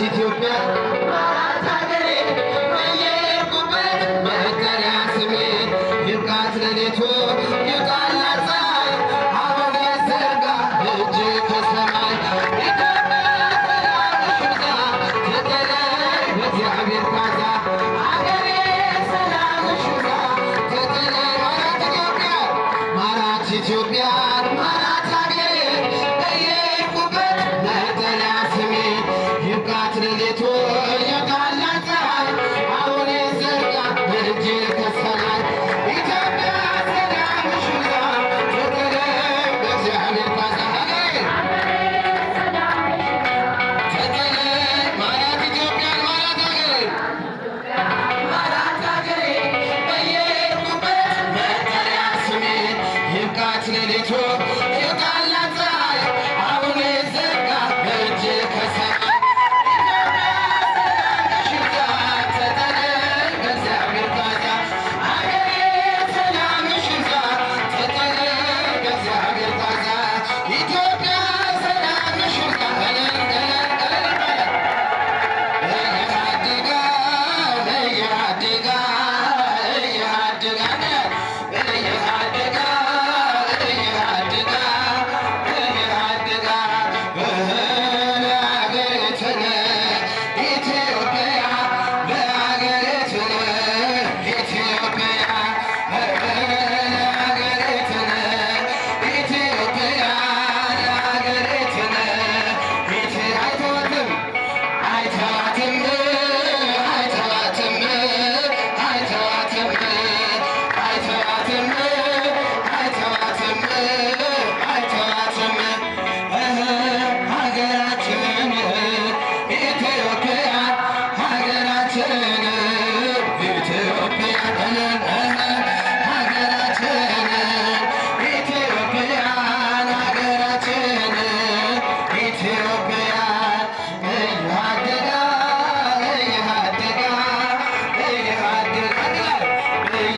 ኢትዮጵያ ታገሬ በየርኩበት መጠሪያ ስሜ ይብቃት ሌሊቱ ይብቃላት ፀሐይ አሁን የዘርጋ እጅ ከሰማይ ኢትዮጵያ ሰላምሽ ይብዛ ተጠለይ በእግዚአብሔር ካዛ አገሬ ሰላምሽ ይብዛ ተጠለይ ማራት ኢትዮጵያ ማራት አገሬ በየርኩበት መጠሪያ ስሜ ይብቃት ሌሊቱ ይብቃላት ፀሐይ አሁን የዘርጋ እጅ